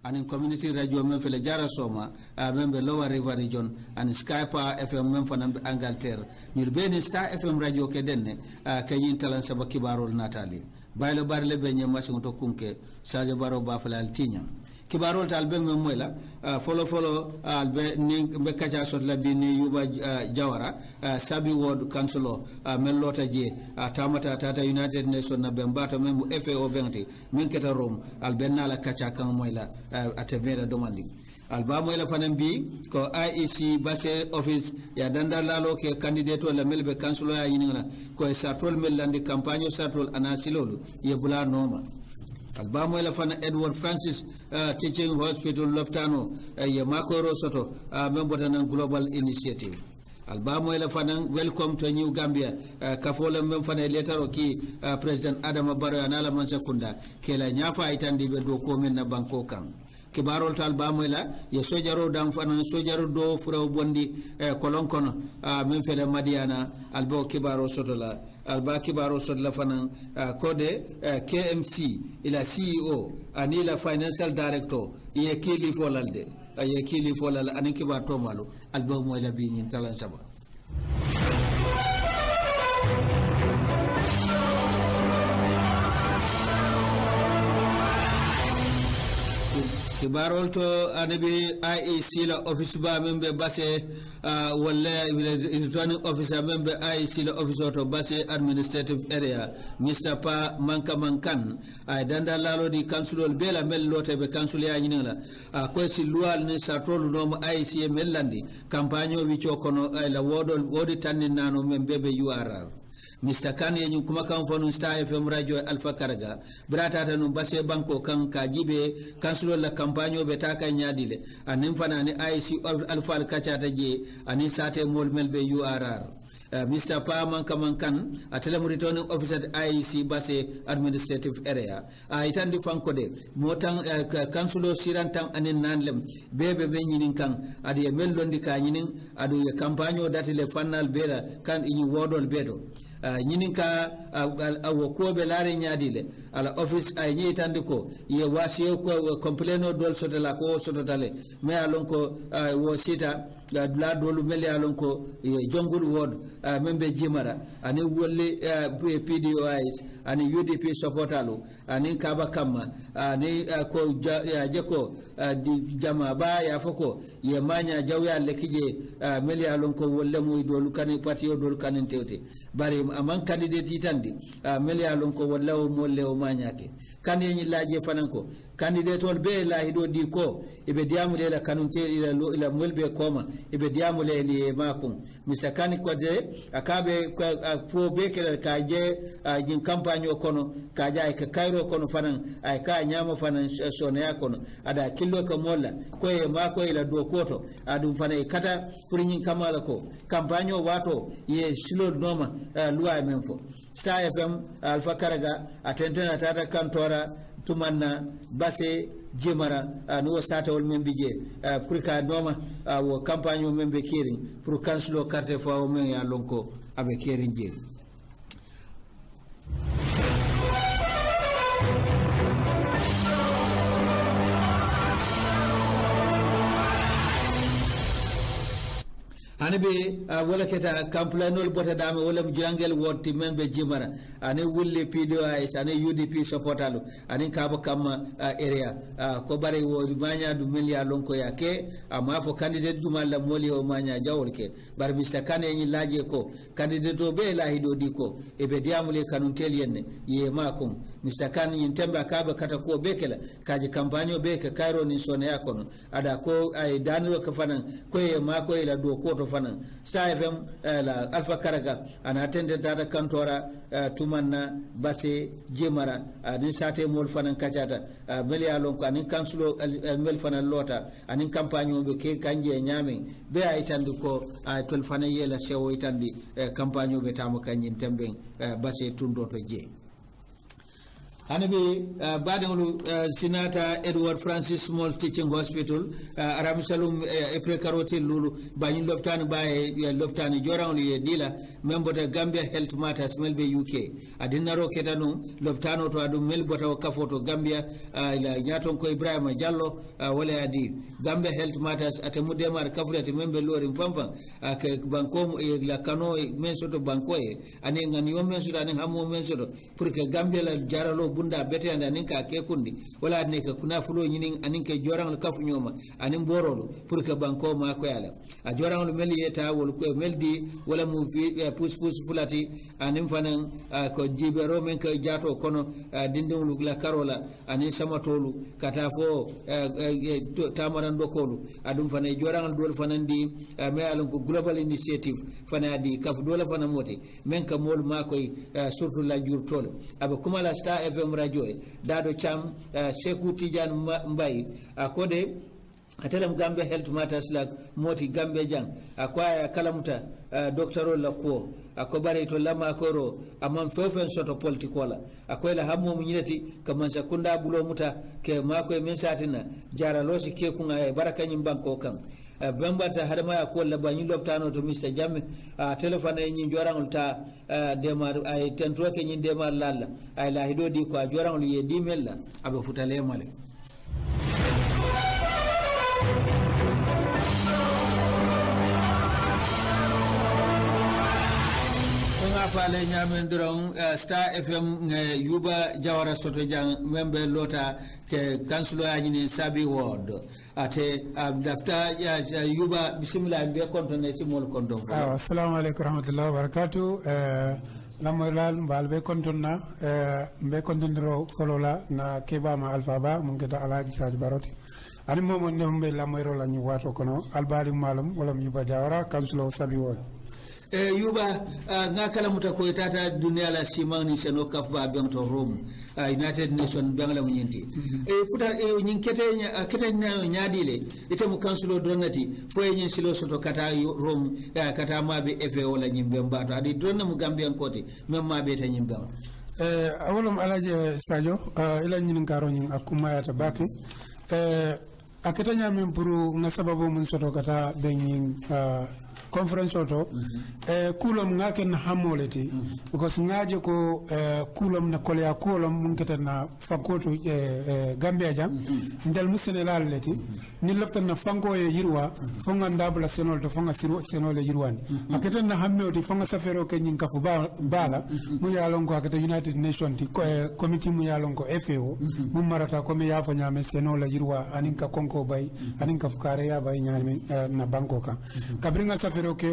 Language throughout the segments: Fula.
and community radio men fele Jara Soma membe Lower River region and Skype FM men fanam Angleterre mir beni Star FM radio ke denne ke yin talan saba kibarol natali baylo barle be nyama so to kunke Sadio Baro ba falal tinya kibarol tal be men moyla follow albe ni be kacha sot labi ni Yuba Jawara sabi ward councilor men lota je tamata tata United Nation na bembato men FAO benti men keta Rome albenna la kacha kan moyla atemera demanding alba moyla fanan bi ko IEC base office ya danda lalo ke candidate wala melbe councilor ya yinina ko sartol melandi campagne sartol anasilolu ye bula noma alba moyla fana Edward Francis Teaching Hospital Loftano ye makoro soto membotanan global initiative alba moyla fana welcome to New Gambia kafola mem fana letter ki President Adama Barrow anala man sekunda kela nyafa itandi be do ko men na banko kan kibarol tal ba moyla ye sojaro dam fana sojaro do fura bondi kolon kono men fele Madiana albo kibaro soto la alba kibaro soto la fana code KMC ila CEO anila financial director ye kili folalde ye kili folal anin kibar to malo albo moyla bi nyin talan saba kibarol to anabi IEC la office ba membe basse wala returning officer membe IEC la office to basse administrative area Mr. Pa Mankan ay danda lalo di councilol bela mel lote be council ya nyinga ko si lual ni sartol no IEC melandi campagne wi kono ay la wodi tanni nano membe be URR Mr. Kane yenyu kuma kan fonu Star FM radio Alpha Karaga brata tanu basse banko kan kajibe kansulo la campagne be taka nyadile anin fana ni IC Alpha Kachata je anin sate mol melbe URR Mr. Pa Mankan atelem returning officer at IEC basse administrative area itandi fankode motan kansulo sirantang anin nanlem bebe be nyinin kan adi mellondi ka nyinin adu ye campagne datile fanal bela kan inyi wodol bedo nyininka awokobe lare nyadile ala office ay nyitande ko ye wasiyo ko complaino dol sotala ko sotale me alon ko wo sita la dolu mele alon ko jongul ward membe jimara ani wolle PDOIs ani UDP supportalu ani kaba kama ani ko jeko di jama ba ya foko ye manya jawya lekije mele alon ko wolle muy dolu kan parti dolu kan tewte bari amman candidate itandi mele alon ko walla o molle o manyake kan yenyi laaje fananko candidate wol be lahido di ko ibe diamule la kanunte ila molbe koma ibe diamule li makun misakani ko de akabe po be kala kaje jin campagne o kono kaja ka kairo kono fanan ay ka nyama fanan sonaya kono ada killo ka molla ko e mako ila do koto adu fanay kata furinyin kamala ko campagne o wato ye silo noma luwa menfo Star FM Alpha Karaga atentena tata kantora tumanna base jimara no sata wol membije pour ka noma wo campagne membe kiri pour kanslo carte fo men ya lonko abe kiri jeri anabe wala keta camplanol bota dame wala mjangel woti membe jimara ani wulle PDOIS ani UDP supportalu ani kabo kama area ko bare wo manya du milia lonko yake amafo candidate jumala moli o manya jawolke bar Mr. Kane ni laje ko candidate o be la hido diko e be diamule kanuntel yenne ye makum Mr. Kane yintemba kaba kata ko bekela kaje campagne be ka kairo ni sone yakono ada ko ay danlo ka fanan ko ye mako ila do ko to fanan Star FM la Alpha Karaga ana attende data kantora tumanna base jemara ni sate mol fanan kachata meli alon ko ani kansulo mel fanan lota ani campagne be ke kanje nyame be ay tandi ko tol fanan yela sewo itandi campagne be tamo kanyin tembe base tundo to je anabi badenglu sinata Edward Francis Small Teaching Hospital aramisalum prekaroti lulu bani loptani baye loptani joranglu ye dila member de Gambia Health Matters melbe UK adinaro ketanu loptano to adu melbota kafoto Gambia la nyaton ko Ibrahima Diallo wala adi Gambia Health Matters atemude mar kafrete membe lori famfam ke banko la kano mensoto banko e ani ngani yo mensoto ani hamo mensoto pour que Gambia la jaralo bunda bete anda ninka ke kundi wala ne ka kuna fulo nyinin aninke jorang kafu nyoma anin borolo pour que banko ma ko yala a jorang lu meli eta wol ko meldi wala mu pus fulati anin fanan ko jibero men ka jato kono dindum la karola anin samatolu kata fo tamaran dokolu adum fanan jorang dol fanan di me alon ko global initiative fana di kafu dola fanan moti men ka mol ma koy surtout la jurtol aba kuma la Star FM radio dado cham Sekou Tidiane Mbaye akode atelam Gambia Health Matters la moti Gambia jang akwaya kalamuta docteur la ko akobare to lama koro amam fefen soto politikola akoyla hammo munyati kaman sakunda bulo muta ke mako men satina jara losi ke kunga e barakanyim banko kam bambata hadama ya ko labani loptano to Mr Jamme telephone e nyi jorangul ta demar ay tentro ke nyi demar lalla ay la hido di ko jorangul ye di mella abe futale male fale nyamen dron Star FM yuba jawara soto jang membe lota ke kansulo ya nyini sabi ward ate dafta ya yuba bismillah be konto ne simol konto assalamu alaykum rahmatullahi wa barakatuh lamoylal mbal be kontonna be kontondiro folola na kebama alfaba mun keta alaji saji baroti ani momo ne mbe lamoyro la ñu wato kono albali malum wala yuba jawara kansulo sabi ward yuba nga kala muta ko tata dunia la simani seno kafba bento Rome United Nation bangla munyenti futa nyin kete nyaadile ite mu kansulo donati fo nyin silo soto kata Rome kata mabe efe wala nyimbe mbato adi donna mu Gambian kote mem mabe ta nyimbe awolum alaje Sadio ila nyin ngaro nyin akuma ya tabaki akata nyamen puru nga sababu mun soto kata benyin conference auto kulom ngake na hamoleti because ngaje ko kulom na kolya kulom mun ketana fankoto Gambia jang ndel musenelal leti ni lafta na fanko e yirwa fonga ndabla senol to fonga senol e yirwani aketen na hammewti fonga safero ke nyin kafu bala mu yalon ko akata United Nation ti committee mu yalon ko FAO mu marata ko mi yafa nyame senol e yirwa aninka konko bay aninka fukare ya bay nyame na banko ka kabringa safero ke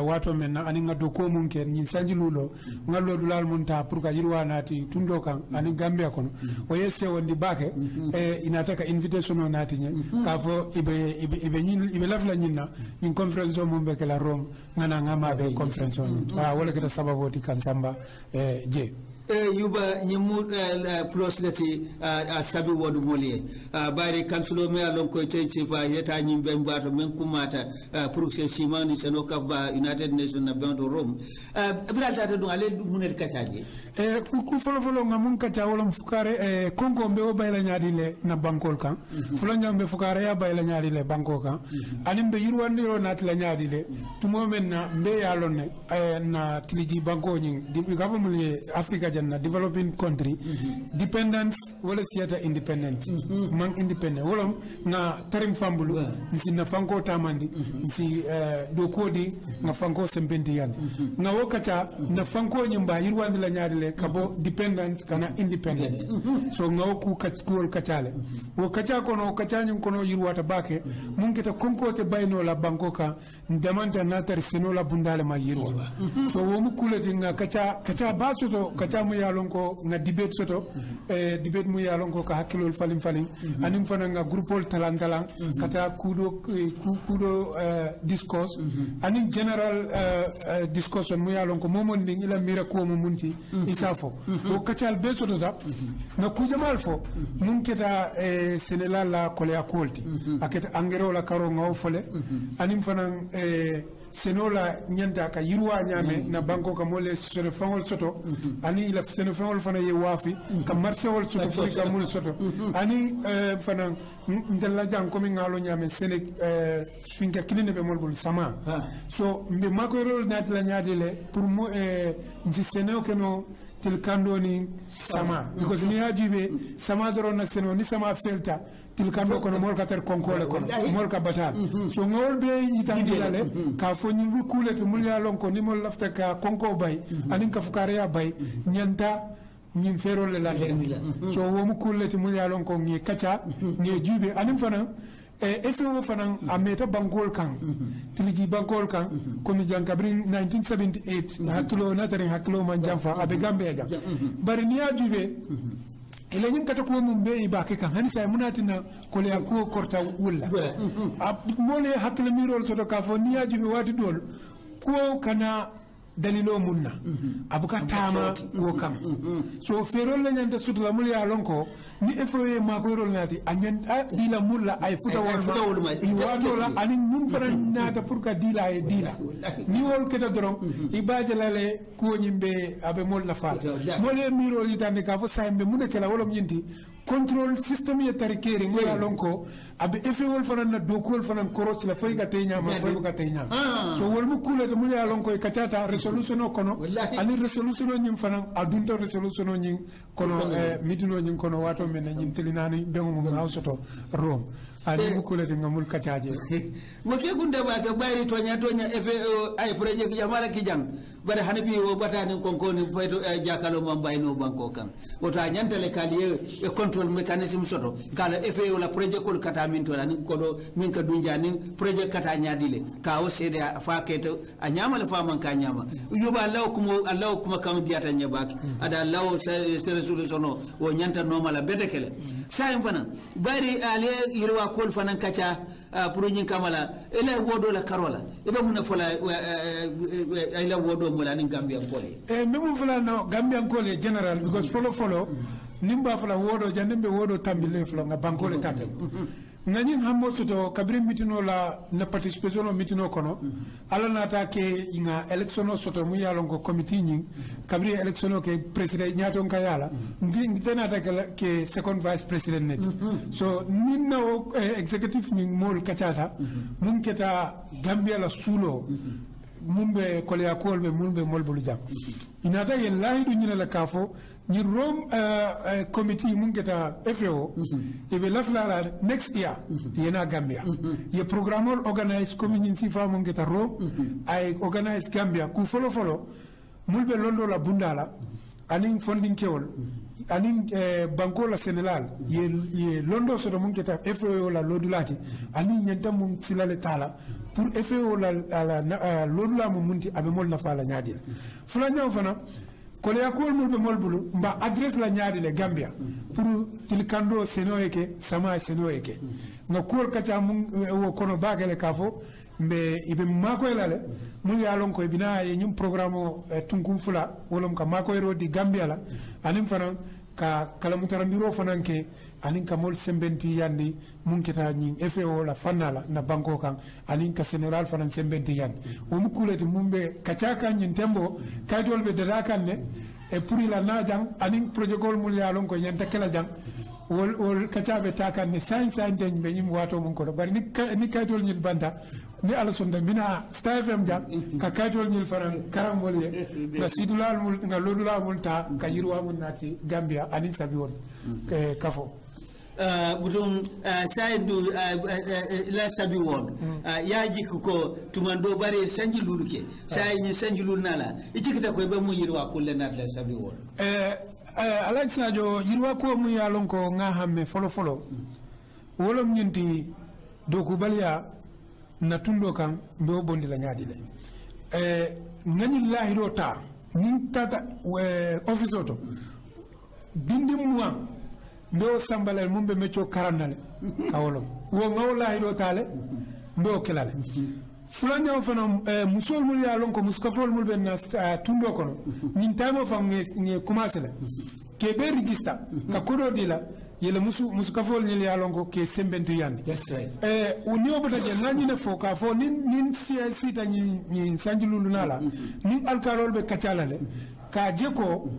wato men na ani ngado ko mun ken nyin sanji lulo ngallo dulal mun ta pour ka yirwa nati tundo kan ani Gambia kono o yesse wondi bake inataka invitation o nati nye ka fo ibe nyin lafla nyinna nyin conference o mun be kala Rome ngana ngama be conference on wala kita sababu ti kan samba je yuba nyimu prosleti sabi wodu molie bari kansulo me alon ko tenci fa yeta nyimbe mbato men kumata pour que simani seno kafba United Nation na bento Rome bilal tata dum ale munel kacaje ku folo ngamun kaca wala fukare konko mbe o bayla nyaadi le na bankol kan fulo nyambe fukare ya bayla nyaadi le banko kan anim be yirwandi ro nat la nyaadi le tumo men na mbe yalon ne na tiliji banko nyi di government Africa janna developing country dependence wala siata independent man independent wala na tarim fambulu nsi na fanko tamandi nsi do kodi na fanko sempendi yan na wokacha na fanko nyimba yirwandi la nyaadi le kabo dependence kana independent so ngawoku kachkol kachale wo kacha kono kachanyum kono yirwata bake munketa konkote bayno la bankoka ndamanta natar sino la bundale ma yirwa so wo mukulati nga kacha baso to kacha mu yalon ko nga debate soto debate mu yalon ko ka hakilol falim anim fana nga groupol talantalan kata kudo discourse anim general discussion mu yalon ko momon ni ila mira ko mo munti isafo o kachal be soto da na kujamal fo mun keta Sénégal la kolya kolti aketa angero la karo ngaw fole anim fana senola nyanta ka yirwa nyame na banko ka mole sene fangol soto ani la sene fangol fana ye wafi ka marché wol soto pour ka mul soto ani fana ndella jang ko mi ngalo nyame sene finka kiline be mol bul sama so mbe mako rol nati la nyaadile pour mo nsi seneo keno til kandoni sama because ni ajibe sama doro na seno ni sama felta til kando kono mol kater konkole kono mol ka batal so ngol be yitandilale ka fo nyingul kulete mul ya lon ko ni mol lafta ka konko bay anin ka fukare ya bay nyanta ñim ferol le la so wo mu kulete mul ya lon ko ngi kacha ngi jube anin fana FAO fanan a meta bankol kan tiliji bankol kan komi jankabri 1978 hakkilo natari hakkilo man jamfa abe gambe jam bari ni ajube ile ñin kata ko mum be ibake kan hani say munatina ko le ko korta wulla mole hakkilo mirol soto ka fo ni ajube wati dol ko kana dalilo munna abuka tama wo kam so ferol la nyanta sutula mul ya lonko ni FAO ma ko rol nati anyan dila mulla ay futa wol ma wato la ani mun fara nata pour ka dila e dila ni wol keta doron ibaje lale ko nyimbe abe mol la fa mole mirol yitande ka fo saybe mun kala wolom nyinti control system ya tarikere mo ya lonko abe FAO fana na dokol fana koros la foy ka tenya ma foy ka tenya so wol mu kula to mun ya lonko e kachata resolution o kono ani resolution o nyim fana adunto resolution o nyim kono mitino nyim kono wato men nyim telinani be mo hawsoto Rome ani mu kula to ngamul kachaje mo ke gunda ba ka bayri tonya FAO ay project jamara kijang bare hanabi wo batani konko ni fayto jakalo mam bayno banko kan woto nyantale kaliye e control mechanism soto kala FAO la project ko kata min to ni ko do min ka dunja ni project kata nyaadile ka o sede fa keto a nyama le fa man ka nyama yuba Allah kuma kam diata nyabaki ada Allah resolution o nyanta normal bedekele say fana bari ale yirwa ko fana kacha pour ñin kamala ela wodo la karola ibe mun fola ela wodo mo la ni Gambia pole memo fola no Gambia pole general because follow nimba fola wodo jandembe wodo tambile fola nga bankole tambe ngani hammo soto kabri mitino la na participation mitino kono ala nata ke inga election soto mu yalon ko committee nyin kabri election ke president nyato kayala ndi tenata ke second vice president net so ninno executive nyin mol kachata mun keta Gambia la sulo mumbe kolya kolbe mumbe molbulu jam inata ye laidu nyina la kafo ni Rome committee mun geta FAO ibe lafla next year yena Gambia ye programme organize community fa mun geta Rome ay organize Gambia ku follow mulbe londo la bundala anin funding kewol anin banko la Senegal ye londo so mun geta FAO la lodulati anin nyanta mun silale tala pour FAO la lodula mun munti abe mol na fala nyaadil fulanya fana kole yakol mulbe molbulu mba adresse la nyaadi le Gambia pour tilkando senoyeke sama senoyeke nga kol kacha mun wo kono bagale kafo mbe ibe mako elale mun yalon ko bina ye nyum programme tunkum fula wolom ka mako ero di Gambia la anim fana ka kala mutarandiro fananke anin ka mol sembenti yandi mun kita nyin FAO la fanala na banko kan anin ka general fanan sembenti yandi o mu kuleti mumbe kacha kan nyin tembo kaydol be dada kan ne e pour la najang anin projet gol mul yalon ko nyanta kala jang wol kacha be takan ne science den be nyim wato mun ko bari ni kaydol nyil banda ni ala sonda mina stafem jang ka kaydol nyil fanan karambol ye la sidulal mul nga lodula mul ta ka yirwa mun nati Gambia anin sabi won kafo butum saydu la sabi won ya jikko ko tumando bare sanji luluke say ni sanji lulnala ijikita ko be mu yirwa kulle nat la sabi won alaaj Sadio yirwa ko mu yalon ko nga hamme folo wolom nyinti doku baliya na tundo kan do bondi la nyaadi le ngani lahi do ta nin tata office auto bindi muwan ndo sambalal mumbe mecco karandale kawolom wo ngawlahi do tale ndo kelale fulanya fana musol mul ya lon ko muskafol mul ben tundo kono min tamo fam nge commencer la ke be register ka kodo dila yele musu kafol nyel ya longo ke sembentu yandi that's right uni obata je ngani ne foka fo nin sita ni sanjululu nala ni alkalol be kacala le ka je ko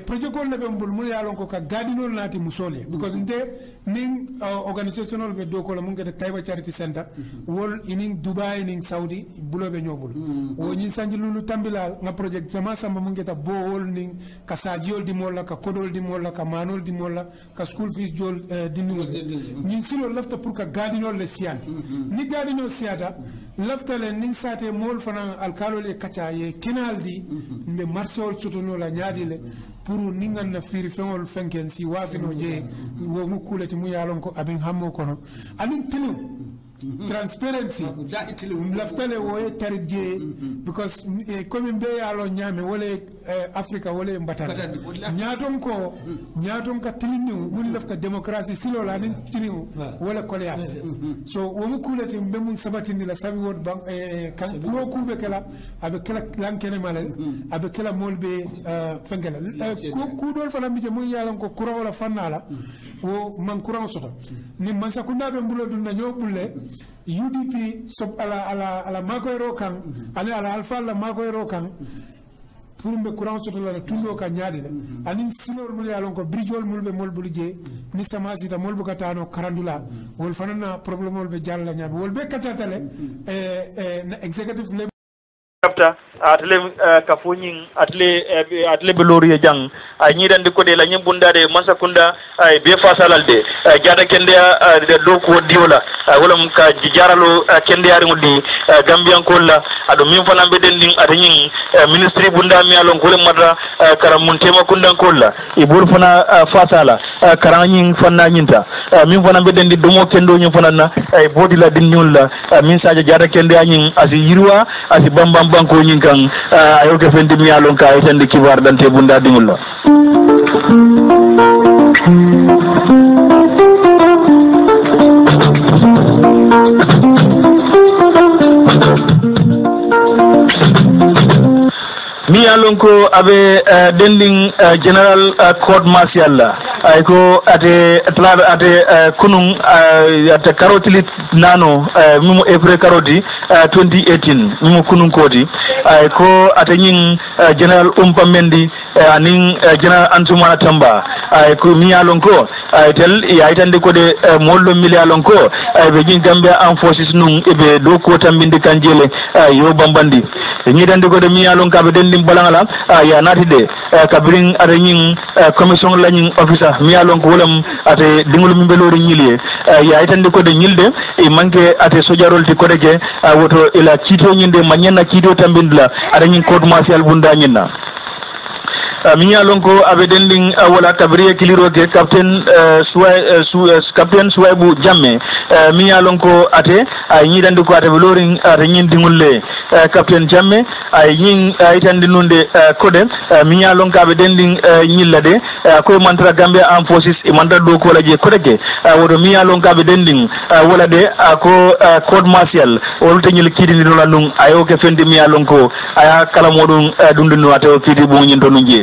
projet ko lebe mbul mu ya longo ka gadinol nati musole because nin organizational be do ko la mun gata Taiba Charity Center wol inin Dubai inin Saudi bulo be nyobul o nyin sanjululu tambila nga project sama samba mun gata bo wol nin ka sajiol di molla ka kodol di molla ka manol di molla ka school fees jol di nyin silo lafta pour ka gadinol le sian ni gadinol siata lafta le nin sate mol fana alkalol e kacha ye kinaldi mbe marsol sotono la nyaadi le pour ningan na firi fengol fenken si wafino je wo mu kuleti mu yalon ko abin hammo kono anin tilu transparency laftale wo e tarje because comme be yalo nyame wole Africa wole mbatala nyaton ka tilinu mun lafta democracy silo la nin tilinu wala kolya so wo mu kuleti be mun sabatini la sabi wod bang kan ko kube kala abe kala lankene malal abe kala molbe fengela ku dol fana mi je mun yalon ko kura wala fanala wo man courant soto ni man sakunda be mbulo dun na nyobulle UDP sob ala makoyro kan ala alfa la makoyro kan pour be courant soto la tundo ka nyaade la ani sinor mul yalon ko bridgeol mul be mol bulje ni sama sita mol bu katano karandula wol fanana problème wol be jalla nyaade wol be katatale na executive kapta atle kafunyin atle belori jang ay nyidande ko de la nyembundade masakunda ay be fasalalde jada kende de do ko diola wala mun ka jaralo kende yari ngudi gambian ko la ado min fana be dendin atanyin ministry bunda mi alon ko le madra karam mun tema kundan ko la e bur fana fasala karanyin fana nyinta min fana be dendi dumo kendo nyin fana na ay bodi la din nyul la min saja jada kende anyin asi yirwa asi bambam banko nyin kan ayo ke fendi mi alon ka itande kibar dante bunda dingul la mi alon ko abe dending general court martial la ay ko ate tlabe ate kunung ate karotili nano mimo april karoti 2018 mimo kunung kodi ay ko ate nyin general Mendi anin general Ansumana Tamba ay ko mi alon ko ay tel ya itande ko de mollo mili alon ko ay be jin Gambia en forces nun ebe do ko tambinde kanjele yo bambandi ni dande ko de mi alon ka be dending balangala ya nati de kabring ada nyin commission la nyin officer mi alon ko wolam ate dingul mi belori nyilie ya itande ko de nyilde e manke ate sojarol ti ko de woto ila cito nyinde manyana cito tambindla ada nyin code martial bunda nyina mi alon ko abe dending wala kabriye kiliro ke captain captain Suwaibu Jamme mi alon ko ate ay nyidande ko ate loring ate nyindi ngulle captain Jamme ay nyin itande nunde kode mi alon ko abe dending nyillade ko mantra Gambia Armed Forces e mantra do ko laje kodeke wodo mi alon ko abe dending wala de ko code martial wolta nyil kidi no la nung ayo ke fendi mi alon ko aya kala modum dundino ate o kidi bo nyin to nunje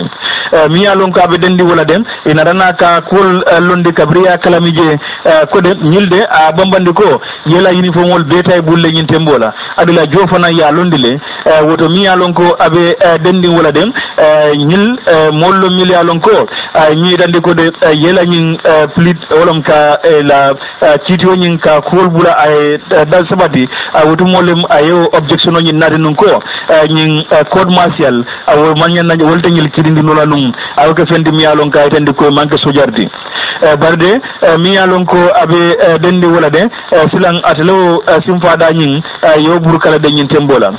mi alon ko abe dendi wala den ina dana ka kol londi kabriya kalamije ko de nyilde a bambandi ko yela uniform wol betay bulle nyin tembola adula jofana ya londile woto mi alon ko abe dendi wala den nyil mollo mili alon ko nyi dandi ko de yela nyin plit wolom ka la titio nyin ka kol bula ay dal sabati woto molem ayo objection nyin nadi nun ko nyin code martial awo manyan na wolta nyil kidindi no la num awo ke fendi mi alon ka itande ko manke sojardi barde mi alon ko abe dendi wala de silang atelo simfada nyin yo burkala de nyin tembola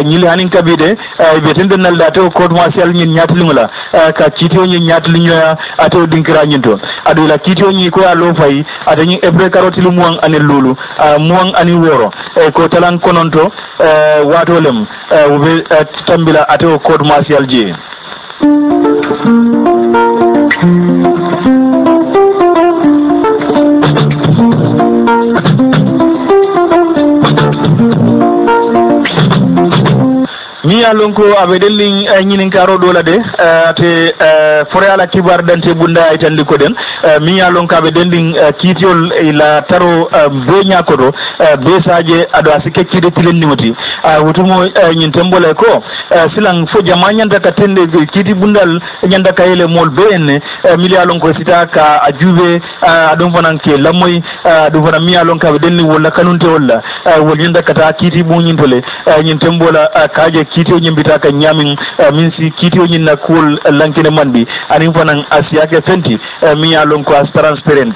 nyili hanin kabide be tende nalda to code martial nyin nyatlingola ka citio nyin nyatlinyo ato dinkira nyin to adu la citio nyi ko alo fay ada nyin ebre karoti lu muang anel lulu muang ani woro ko talan kononto watolem ube tambila ato code martial je mi alon ko abe delling nyinin karo dola de ate fore ala kibar dante bunda itandi ko den mi ya lon ka be dending kitiol la taro be nyakodo be saje ado asike kide tilen nimoti wutumo nyin tembole ko silang fo jama nyanda ka tende kiti bundal nyanda ka yele mol be en mi ya lon ko sita ka ajube adon fanan ke lamoy do fana mi ya lon ka be denni wala kanunte wala wol nyanda ka ta kiti bu nyin tole nyin tembola kaje kiti nyimbita ka nyamin min si kiti nyin na kul lankene mandi ani fanan asiyake fenti mi ya lon ko as transparent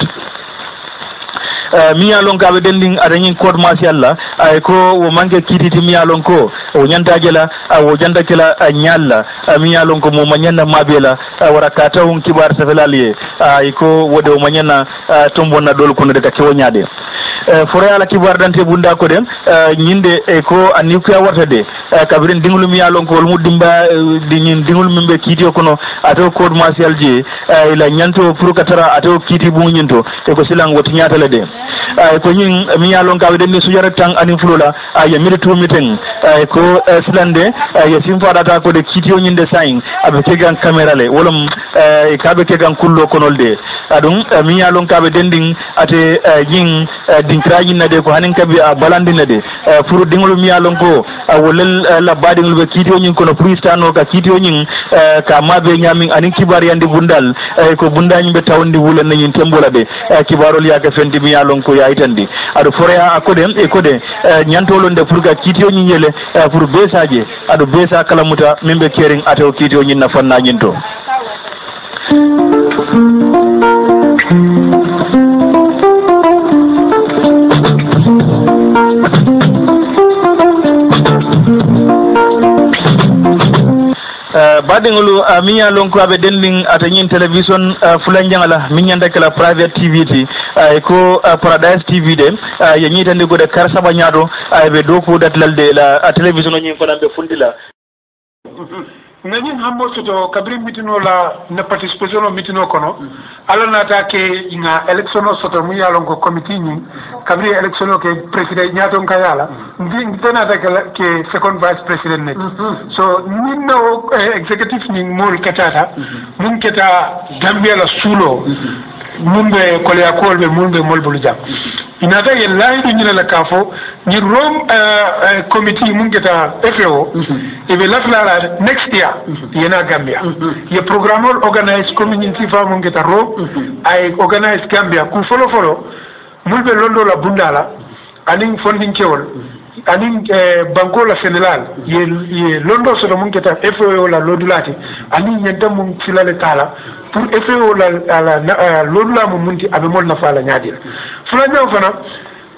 mi ya lon ka be dending adanyin code martial la ay ko wo manke kititi mi ya lon ko o nyanta jela wo janda kala nyalla mi ya lon ko mo manyana mabela wara kata on kibar safalaliye ay ko wode o manyana tombona dol ko de ka kewo nyaade fore ala kibar dante bunda ko dem nyinde e ko anni ko warta de kabirin dingulu mi ya lon ko wol mudimba dingul mimbe kiti ko no ato code martial je ila nyanto pour katara ato kiti bu nyinto e ko silang woti nyata le de ko nyin mi ya lon ka be denni sujara tang ani fulola ya mi to miten ko slande ya simfa data ko de kiti nyinde sain abe kegan camera le wolum e kabe kegan kullo konolde adum mi ya lon ka be dending ate yin dinkraji na de ko hanin kabe balandi na de furu dingulu mi ya lon ko wolel la badingul be kiti nyin kono pristano ka kiti nyin ka mabe nyamin anin kibar yandi bundal ko bundani be tawndi wulen nyin tembola de kibarol ya ka fendi mi ya lon ko ya itandi ado forea akode e kode nyantolo nde pour ga kitiyo nyinyele pour besaje ado besa kala muta mimbe kering ato kitiyo nyinna fanna nyinto badingulu minya lonko abe dending atanyin television fulanjangala minyanda kala private tv ti ko paradise tv de yanyi tande go de karsaba nyado be doku datlalde la television nyi fana be fundila ngani hammo soto kabri mitino la na participation o mitino kono ala nata ke ina election soto mu yalon ko committee ni kabri election ke president nyato kayala ngi tenata ke second vice president net so minno executive ni mori katata mun keta gambia la sulo mumbe kolya kolbe mumbe molbulu jam inata ye laidu nyina la kafo ni rom committee mungeta FAO ebe lafla next year yena Gambia ye programme organize community fa mungeta ro ay organize Gambia ku follow mulbe londo la bundala anin funding kewol anin banko la Senegal ye londo so mungeta FAO la lodulati anin nyenta mun filale tala pour FAO la lodula mu munti abe mol na fala nyaadi fulanya fana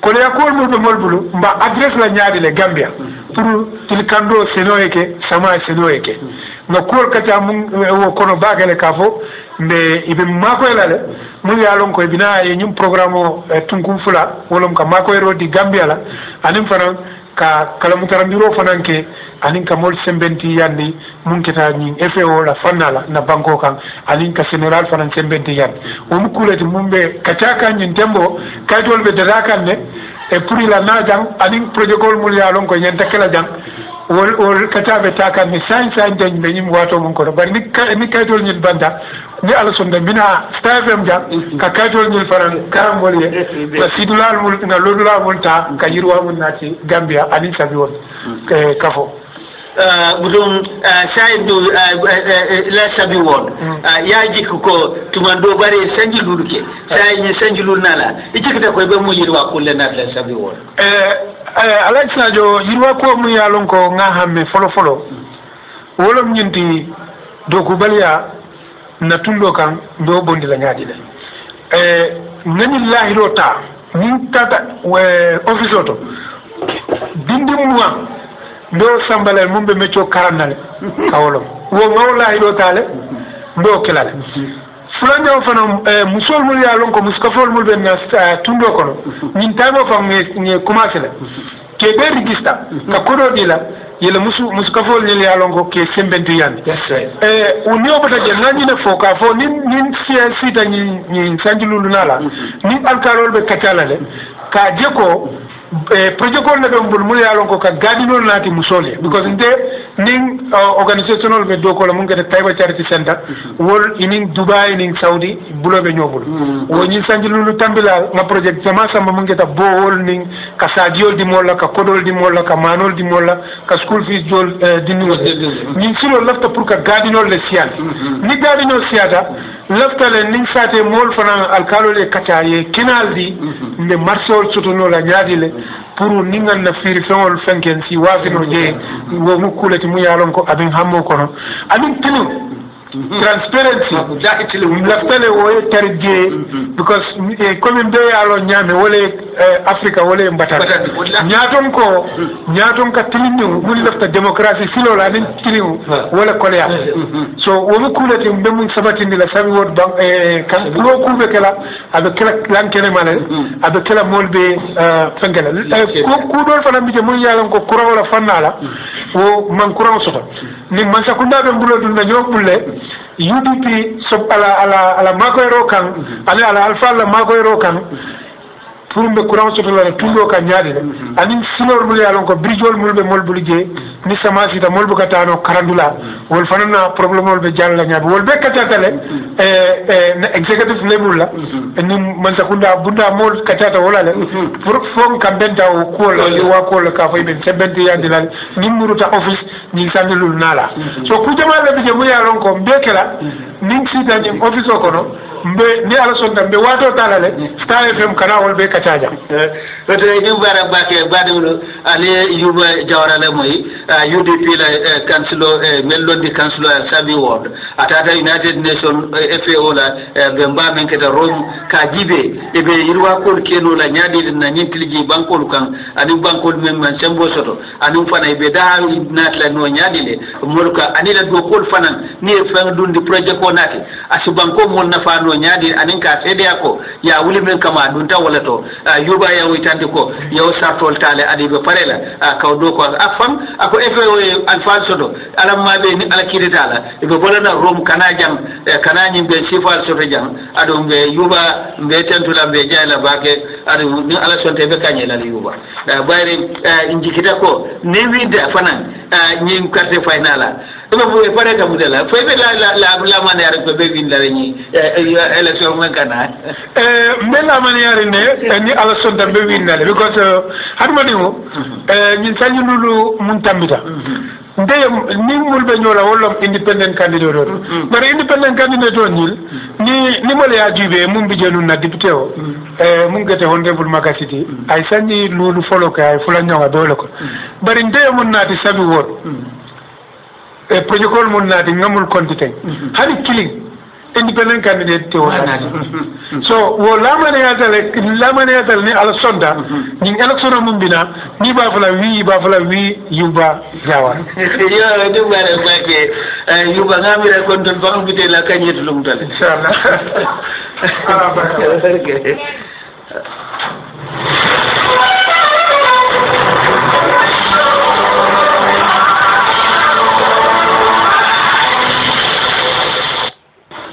ko le yakol mo be molbulu mba adresse la nyaadi le Gambia pour tilkando senoyeke sama senoyeke no kol kata mun wo kono bagale kafo me ibe mako elale mun ya lon ko bina ye nyum programme tunkum fula wolom ka mako ero di Gambia la anim fana ka kala mutarandiro fananke anin ka mol sembenti yandi mun kita ni FAO la fanala na banko kan anin ka general fanan sembenti yandi o mu kuleti mumbe kataka nyin tembo kaitol be darakan ne e pour la najang anin projet gol mul ya lon ko nyanta kala jang wol katabe takan ni sain den be nyim wato mun ko bar ni kaitol nyin banda ni ala sonda mina stafem jang ka kaitol nyin fanan karambol ye la sidulal mul na lodula mul ta ka yirwa mun nati Gambia anin sabi won kafo budum shaidu la sabi won yaji ko tumando bare sanjiluluke sai sanjilul nala ikita ko be mo yirwa kulle na la sabi won Alexa jo yirwa ko mu yalon ko nga hamme folo wolom nyinti do ko baliya na tundo kan do bondi la nyaadi de nani lahi do ta ni tata office auto dindi muwa ndo sambale mumbe mecho karanale kawolo wo ngawla ido tale ndo kelale fulanya fana musol mul ya lon ko muskafol mul ben tundo kono nin tamo fam nge commencer la ke be register ka kodo dila yele muskafol ni ya lon ko ke sembentu yan uni obata je nani ne foka fo nin sita ni sanjululu nala ni alkalol be katala le ka jeko protocol na be mbul mul yalon ko ka gadinol nati musole because nde ning organizational be do ko la mun gata Taiba Charity Center wol inin Dubai ning Saudi bulo be nyobul wo nyi sanjulu tambila ma project sama sama mun gata bohol ning ka sadiol di molla ka kodol di molla ka manol di molla ka school fees jol dinu nyi silo lafta pour ka gadinol le sial ni gadinol siata lafta le ning sate mol fana alkalo le kataye kinaldi mbe marsol sotono la nyaadi le pour ningal na firi fewol fenken si wafino je wo mu kulati mu yalon ko abin hammo kono abin tinu transparency laftale wo tarje because comme be yalo nyame wole Africa wole mbata nyaton ka tilinu mun lafta democracy silo la nin tilinu wala kolya so wo mu kulati be mun sabatindi la sabi wod bank kan lo kube kala abe kala lankene male abe kala molbe fengala ko dol fana mi je mun yalon ko kura wala fanala wo man kura soto ni man sakunda be mbulo dun na nyobulle UDP so ala makoyro kan ala alfa la makoyro kan pour mbe courant soto la tundo ka nyaade ani silor mul yalon ko bridgeol mulbe molbul je ni sama sita molbu katano karandula wol fanana problème wol be jalla nyaade wol be katatale executive level la ni man sakunda bunda mol katata wala le pour fom kambenta o ko la wa ko la ka fay ben sebenti yandi la ni muruta office ni sandulul nala so ku jama le be mu yalon ko mbekela ning sita ni office o kono mbe ni ala sonda mbe wato talale Star FM kana wol be kataja to yubara bake badewlo ale yuba jawrala moy UDP la councilor melodi councilor Sabi Ward atata United Nation FAO la be mbamen keta Rome ka jibe e be yirwa ko keno la nyaadi na nyintiliji bankol kan ani bankol men man sembo soto ani fana be da natla no nyaadi le molka ani la do kol fanan ni fa dundi projet ko nati asibanko mon nafa no nyaadi anin ka sede ko ya wuli men kama dun ta wala to yuba ya witande ko yaw sartol tale adi be parela ka do ko afam ako FAO alfal sodo alam ma be ni ala kiritala be bolana rom kana jam kana nyimbe sifal soto jam ado be yuba be tentula be jayla bake ado ni ala sonte be kanyela yuba bayre injikita ko ne wida fanan nyim carte finala dama bo pare ka mudela fay be la manière ko be bin la ni election man kana mais la manière ne ni ala sonda be bin la because harma ni mo ñin sañu lulu mun tambita nde ni mulbe ñola wala independent candidate do bari independent candidate do ni mo le ajube mum bi jenu na député o mum gete honorable Makasiti ay sañi lulu folo ka ay fula ñawa dole ko bari nde mun nati sabi wor protocol mun nati ngamul kontite hani killing independent candidate to so wo lamane yatal ni ala sonda ni election mum bina ni ba fala wi yuba jawa yo do bare bake yuba ngamira kon don bang bite la kanyet lum tal inshallah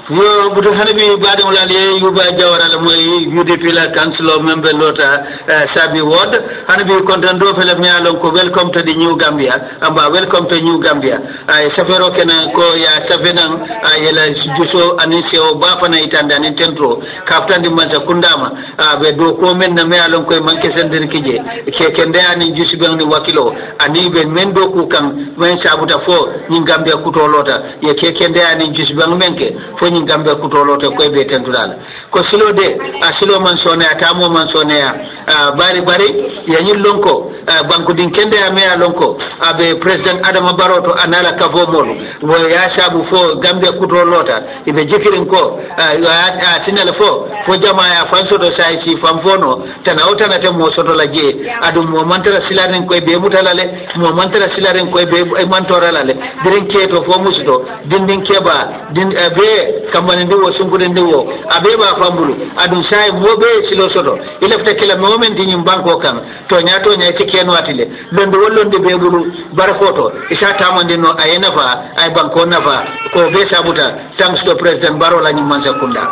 yo buto hanabi baade wala le yuba jawara la moy UDP la councilor member lota Sabi Ward hanabi kontan do fele mi alon ko welcome to the new Gambia amba welcome to new Gambia ay safero kenan ko ya safenan yela juso anise o bafana itanda ni tentro kaftandi manza kundama be do ko men na mi alon ko manke sendir kije ke kende ani jusi be ni wakilo ani be men do ku kan men sabuta fo ni Gambia kuto lota ye ke kende ani jusi be menke fo ni Gambia kutolote ko be tentulala ko silo de silo man sone atamo man sone bari ya nyi lonko banku din kende ya me lonko abe president Adama Barrow to anala kavo molu wo ya sabu fo Gambia kutolota ibe jikirin ko tinala fo jama ya fanso do sai ci famfono tan awtana te mo soto la je adum mo mantara silaren ko be mutalale mo mantara silaren ko be mantoralale dirin keto fo musuto dindin keba din be kambane ndiwo sunkude ndiwo abeba fambulu adun sai mobe silo soto ilafta kila moment nyim banko kan to nyato nya tikeno atile londo wollonde be bulu barakoto isa tamande no ayena fa ay banko nafa ko be sabuta thanks to president Barrow la nyim mansa kunda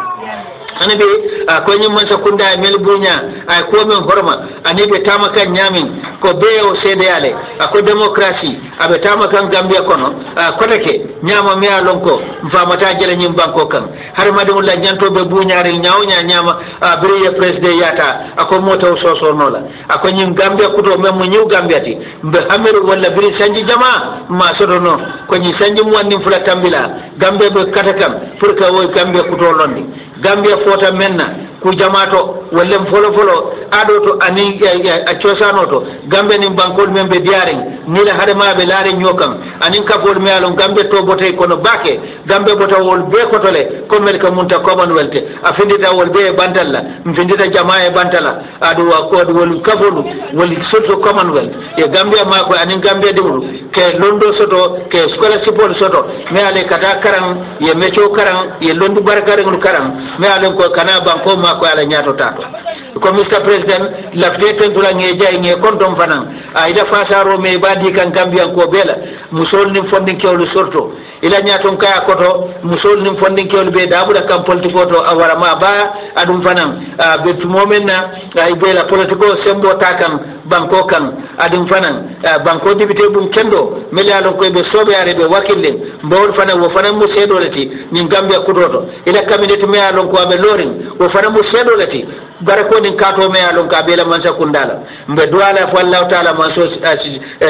ani be ko nyim man sakunda mel bunya ay ko men horma ani be tamakan nyamin ko be o sede yale ko démocratie abe tamakan gambia kono ko take nyama me alonko mfamata jele nyim banko kan har madum la nyanto be bunyare nyawnya nyama briye president yata ko moto soso nola ko nyim gambia kuto mem mu nyu gambia ti be hameru wala bri sanji jama ma sodono ko nyi sanji mu wandi fula tambila gambia be katakam pour que wo gambia kuto londi gambia fota menna ku jamato wallem folo ado to ani a ciosano to gambe ni bankol membe diaring ni la hade mabe laare nyokam anin kapol me alon gambe to botay kono bake gambe bota wol be kotole ko mer ka munta commonwealth afindita wol be bantalla mfindita jamaa e bantala ado wa ko wol kapol wol soto commonwealth e gambia ma ko anin gambe dewru ke londo soto ke scholarship soto me ale kata karan ye mecho karan ye londu barkare ngun karan me ale ko kana banko ma ko ala nyato tato ko Mr. President lafte tentula nge jay nge kontom fanan ida fasaro me badi kan gambian ko bela musol nim fondin kewlu sorto ila nyaton kaya koto musol nim fondin kewlu be dabuda kam politiko to awara ma ba adum fanan be tumomen na bela politiko sembo takan banko kan adum fanan banko dibite bum kendo melialo ko be sobe are be wakille mbawol fanan wo fanan mu sedolati nin gambia kudoto ila cabinet me alon ko be loring wo fanan mu sedolati barako nin kato me alon ka bela man sakundala mbe duala fa Allah taala man so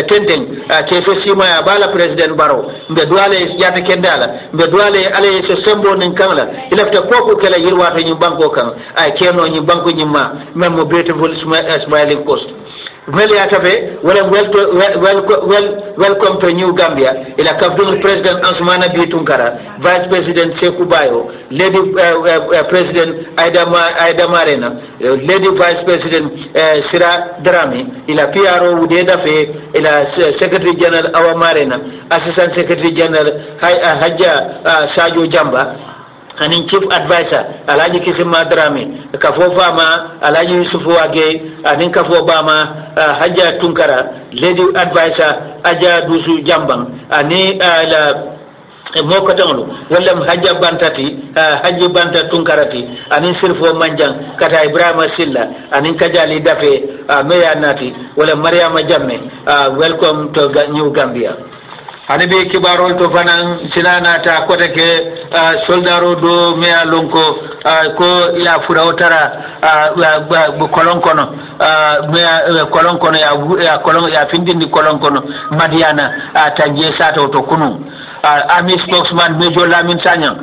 tenten ke so sima ya bala president baro mbe duala yata kendala mbe duala ale so sembo nin kamla ilafta koko kala yirwato nyi banko kan ay keno nyi banko nyi ma même mo beautiful smiling coast Meli Atabe, welcome to New Gambia. Il a captain President Ansumana B. Tunkara, Vice President Sekou Bayo, Lady President Aida Marena, Lady Vice President Sira Drami, il a PRO Udeda Fe, il a Secretary General Awa Marena, Assistant Secretary General Haja Sajo Jamba, anin chief advisor alaji kisima drame kafo fama alaji yusufu wage anin kafo bama haja tunkara lady advisor aja dusu jambang ani la moko tanglu wala haja bantati haji banta tunkarati anin sirfo manjang kata ibrahima silla anin kajali dafe meya nati wala mariama jamme welcome to New Gambia. Ani be kibarol to fanan sinana ta kota ke soldaro do me alonko ko ya furawtara bu kolonkono me kolonkono ya kolon ya findindi kolonkono madiana tanje sato to kunu army spokesman Major Lamin Sanyang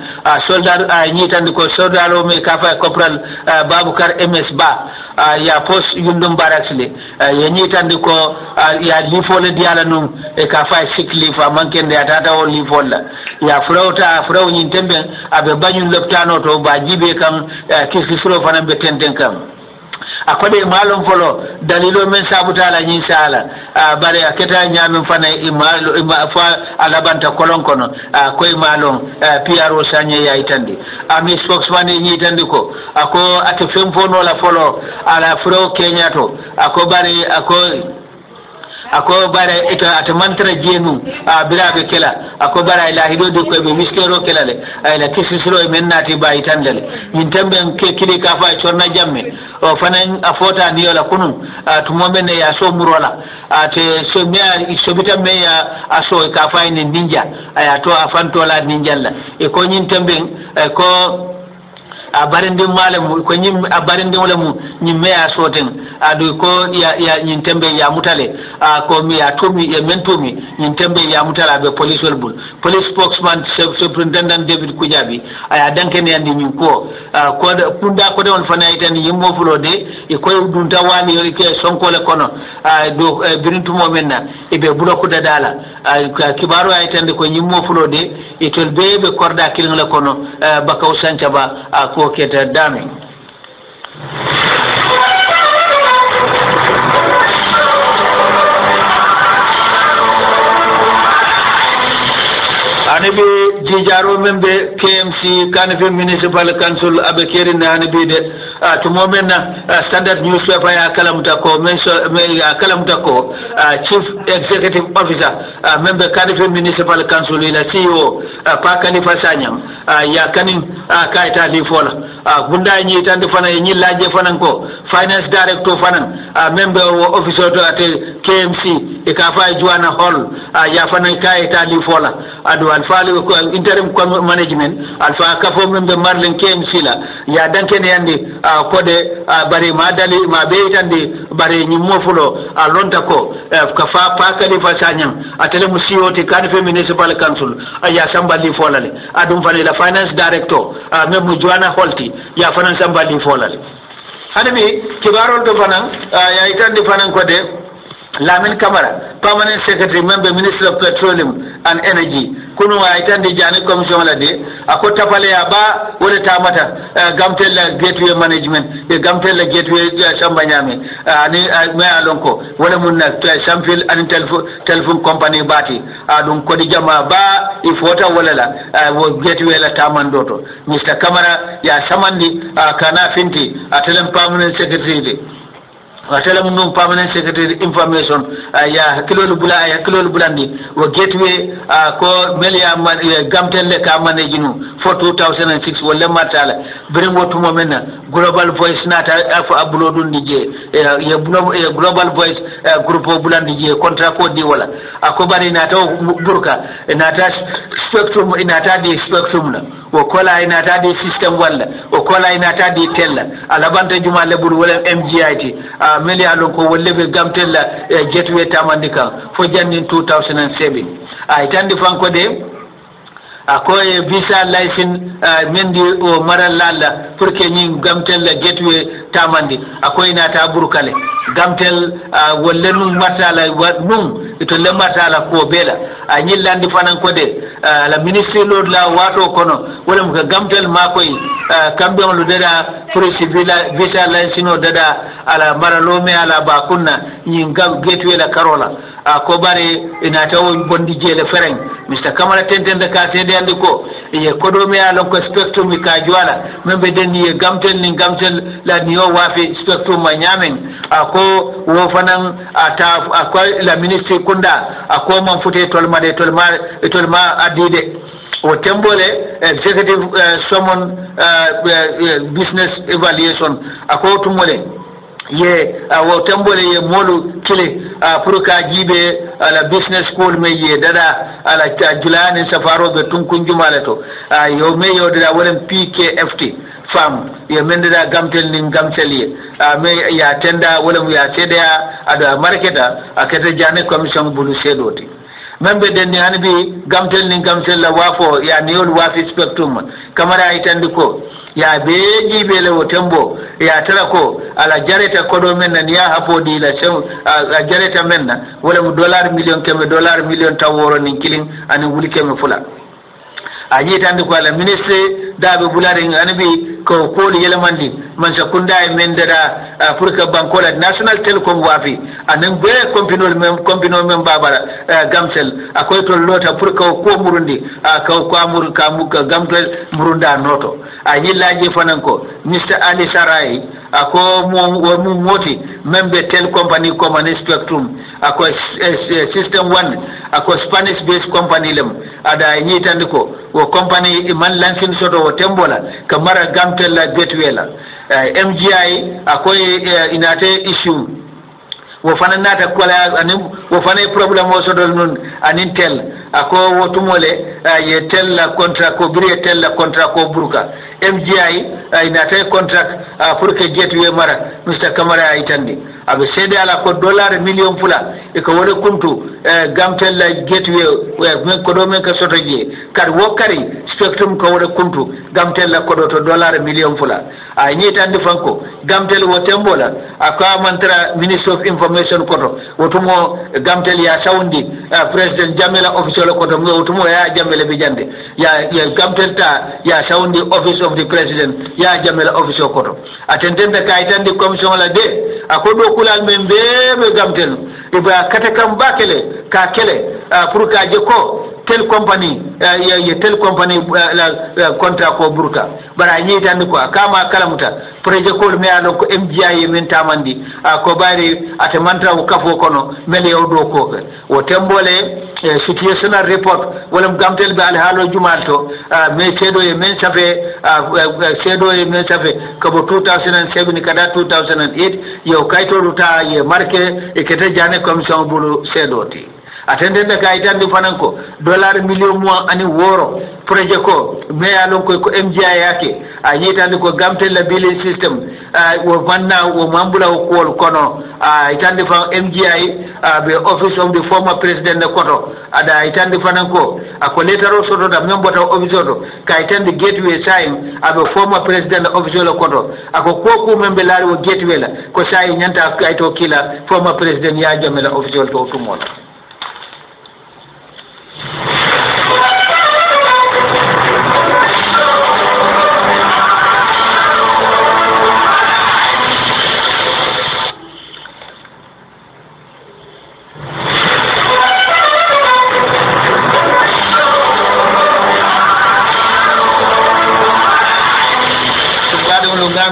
soldar nyitandi ko soldaro me kafa corporal Babukar MS Ba ya post yundum baraksle ya nyitandi ko ya lifole diala num e kafa siklifa mankende atata on lifolla ya furaw nyin tembe abe banyun loptano to ba jibe kam kisifro fana be tenten kam akode malum folo dalilo men sabuta la nyi sala bare aketa nyamin fana imalo fa alabanta kolonkono koy malum PRO sanye ya itandi ami spokesman nyi itandi ko ako atefem fono la folo ala fro kenyato ako bare ako bara ita atamantra jenu birabe kela ako bara ila hido ko be miskero kela le ila kisisro men nati bayi tandale min tambe ke kili ka fa chorna jamme o fanan afota ni yola kunun tumo men ya so murola ate so me so bitambe ya aso ka fa ni ninja aya to afantola ninja la e ko nyin tambe ko abarinde malem ko nyim abarinde wala mu nyimme asoten adu ko ya nyintembe ya mutale ko mi ya tomi e mentomi nyintembe ya mutala be police welbul police spokesman superintendent David Kujabi aya danken yandi nyum ko punda ko de on fana itani yimmo fulode e ko dunta wani yori ke sonko le kono do birintu mo menna e be bulo ko dadala kibaro ay tande ko nyimmo fulode e tol be korda kilin le kono bakaw sancha ba ko keta dami anibi jijaro membe KMC Kanifing Municipal Council abe kerina anibi de to momena standard newspaper ya kalamuta ko kalamuta ko chief executive officer member Cardiff municipal council ila CEO pakani fasanyam ya kanin kaita li fola bunda nyi tande fana nyi laje fanan ko finance director fanan member officer to ate KMC e ka fa juana hall ya fanan kaita li fola adu alfali ko interim management alfa ka fo member marlin KMC la ya danken yandi kode bari madali ma be tande bari nyi mofulo lonta ko ka fa pakani fasanyam atele musioti Cardiff municipal council ya sambali folale adum fane la finance director même Joanna Holti ya fanan sambali folale hanami kibarol do fanan ya itande fanan ko de Lamin Camara permanent secretary member minister of petroleum and energy kunu wa itande jani commission la de akota pale ya ba wala tamata gamtel la gateway management e gamtel la gateway samba nyame ani me alonko wala munna samfil an telephone company bati adum ko di jama ba ifota wala la gateway la tamandoto Mr Camara ya samandi kana finti atelem permanent secretary de watala mun permanent secretary information ya kilolu bulandi wo gateway ko melia gamtel le ka managinu for 2006 wala matala bring wotu momena global voice nata afu uploadun dije ya global voice group bulandi je contract ko di wala akobari nata burka nata spectrum inata di spectrum la wo kola inata di system wala wo kola inata di tella alabanta juma lebur wala MGIT meli alon ko wollebe gamtella gateway tamandika fo jannin 2007 itandi fanko de akoy visa license mendi o maralala pour que ñi gamtella gateway tamandi akoy nata burkale gamtel wollenu matala num to le matala ko bela ñi landi fanan ko de la ministre lord la wato kono wala mo gamtel makoy kambe on dada pour visa license no dada ala maralome ala ba kunna ñi gateway la karola ko bare ina tawo bondi jele fereng Mr Camara tentende ka tede andi ko e kodo me ala ko spectrum ka jwala membe den ni gamtel ni gamtel la niyo wafi spectrum ma nyamen ako wo fanan ata ako la ministre kunda ako man fute tolma adide o tembole executive summon business evaluation ako tumole ye wo tembole ye molu kile pour ka jibe ala business school me ye dada ala julani safaro be tunkun jumalato yo me yo dada wala PKFT fam ye mendada gamtel nin gamtel ye me ya tenda wala ya seda ada marketa akata jane commission bulu sedoti membe den ni hanbi gamtel nin gamtel la wafo ya niol wafi spectrum kamara itandi ko ya beji bele wotembo ya tarako ala jareta kodo menna ya hapodi la jareta menna wala mu dollar million keme dollar million taworo nin killing ani wuli keme fula aji tandi ko ala ministre dabe bulare anabi ko koli yelamandi man sakunda e mendada pour que bankola national telecom wafi anan be compino mem babara gamsel akoy to lota pour que ko murundi ko amur kamuka gamtel murunda noto aji laji fananko Mr Ali Sarai ako mo moti membe tel company comme spectrum ako system 1 ako Spanish based company lem ada nyitandi ko wo company man lansin soto wo tembola kamara gamtel la gateway la MGI ako inate issue wo fana nata kola anim wo fana problem wo soto non anintel ako wo tumole ye tel la contract ko bri tel la contract ko burka MGI inata contract pour que gateway mara Mr Camara itandi abe sede ala ko dollar million pula e ko wore kuntu gamtel la gateway men ko do men ka soto je kar wokari spectrum ko wore kuntu gamtel la ko do to dollar million pula a nyitandi fanko gamtel wo tembola aka mantra minister of information koto wotumo gamtel ya sawndi president Jamila official koto wotumo ya Jamila bijande ya gamtel ta ya sawndi office of the president ya Jamila official koto atendende kaitandi commission la de akodo kulal membe gamtel iba katakam bakele ka kele pour ka jeko tel company ye tel company la contrat ko burka bara nyitandi ko kama kalamuta projet ko me alon ko MGI min tamandi ko bari atamanta ko kafo kono mel yow do ko o tembole situational report wala gamtel be al halo jumalto me sedo e men safe sedo e men safe ko 2007 kada 2008 yo kayto ruta ye marke e kete jane commission bulu sedoti atende be kaytandi fananko dollar million mo ani woro projet ko me alon ko MGI yake a yitandi ko gamtel la billing system wo manna wo mambula ko kono itandi fa MGI be office of the former president de koto ada itandi fananko ako letaro soto da membota office oto ka itandi gateway sign abe former president office lo koto ako koku membe lari wo gateway la ko sai nyanta kayto kila former president ya jamela office to tumola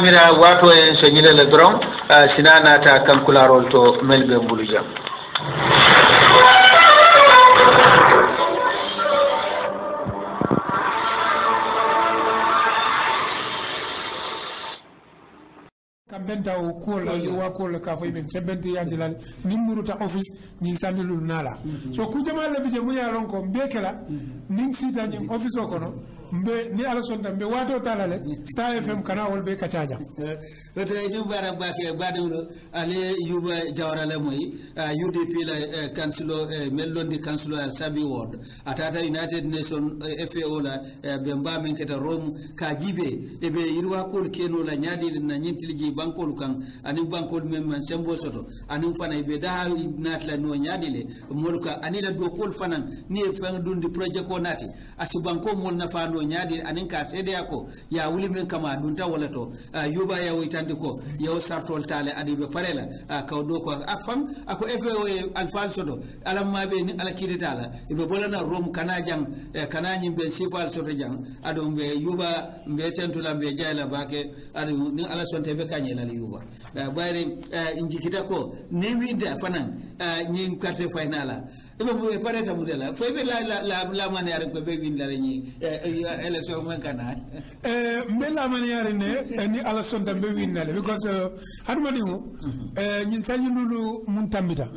mira wato en so nyile le dron sinana ta kankularol to melbe mbulu jam kambenta o kola wa kola ka fay ben sebenti yandilal nimuru ta office ni sandilul nala so ku jamal le bije mu yaron ko mbekela ning sita ni office o kono mbe ni ala sonda mbe wato talale Star FM kana wol be kacaja to edu bara bake badum ale yuba jawrale moy UDP la councilo mellondi councilo al sabi ward atata United Nation FAO la be mbamen keta Rome ka jibe e be yirwa kol keno la nyaadi na nyintilji bankol kan ani bankol mem sembo soto ani fana be da natla no nyaadile molka ani la do kol fanan ni fan dundi projet ko nati asi banko mol na fando nyaadi anin ka sede yako ya wuli men kama dunta wala to yuba ya witandi ko yaw sartol tale adi be parela kaw do ko afam ako FAO alfal soto alam mabe ni ala kiditala be bolana rom kana jang kana nyimbe sifal soto jang ado be yuba be tentula be jayla bake ado ni ala sonte be kanyela yuba bayre injikita ko ne winda fanan nyi carte finala ibo mo pareta mudela fo be la manière ko be winda ni election men kana me la manière ne ni ala sonta be winnale because haduma dingo ñin sañu lulu mun tambita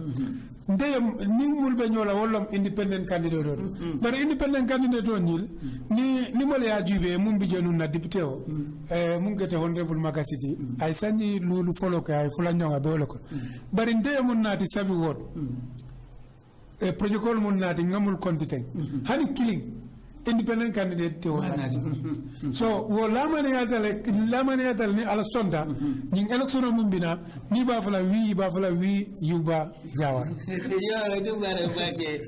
ndeyam ni mulbe ñola wala independent candidate do bari independent candidate do ni mole ya jube mum bi jenu na député o mum gete honorable Makasiti ay sañi lulu folo ka ay fula ñonga be wala ko bari ndeyam mun nati sabi wot protocol mun nati ngamul kontiten hani killing independent candidate te wona so wo lamane yatal ni ala sonda ni election mum bina ni ba fala wi yuba jawar yo du bare baake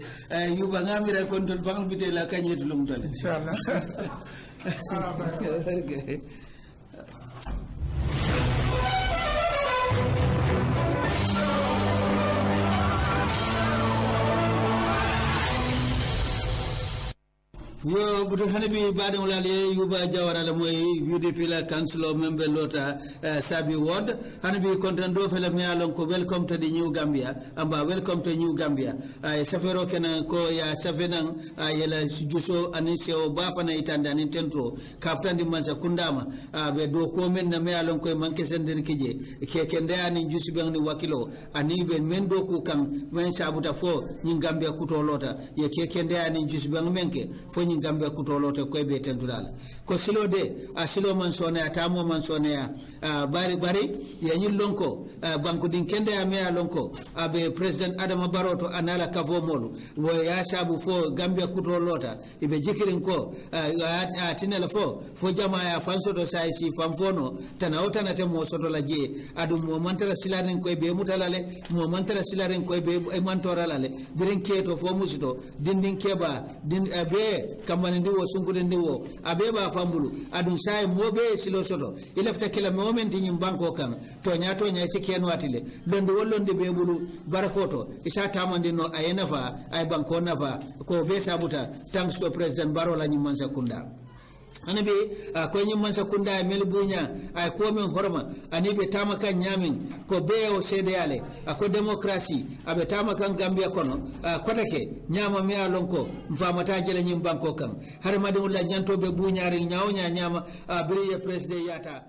yuba ngamira kontol fang bite la kanyetu lum tole inshallah yo buto hanabi baade walaale yuba jawara la moy UDP la council member lota sabi ward hanabi contando fele me alon ko welcome to the new Gambia amba welcome to new Gambia ay safero kena ko ya safenan yela juso anise o bafana itanda ni tentro kaftandi mansa kundama be do ko men na me alon ko manke senden kije keke ndani jusu be ni wakilo ani be men do ko kan men sabuta fo ni Gambia kuto lota ye keke ndani jusu be menke fo Gambia kutolote ko be tentulala ko silo de silo man sone atamo man sone bari ya nyillonko banko din kende ya me alonko abe president Adama Barrow to anala kavo molu wo ya sabu fo Gambia kutolota ibe jikirin ko atinela fo jama ya fanso do sai si famfono tanawta na temo soto la je adu mo mantala silanen ko be mutalale mo mantala silaren ko be mantoralale birin keto fo musito dindin keba din be kamani ndi wo sunkude ndi wo abe ba fambulu adun sai mobe silo soto ilafta kila moment nyim banko kan to nya ci ken watile londi wollondi be bulu barakoto isa tamandi no ayena fa ay banko nafa ko be sabuta thanks to president barola nyim mansa kunda anabe ko nyim mansa kunda mel bunya ay ko men horma anibe tamaka nyamin ko be o cdale ko democracy abe tamaka gambia kono kotake nyama mi alonko mfamata jele nyim banko kan har madi ulla nyanto be bunyari nyaaw nyama biriye president yata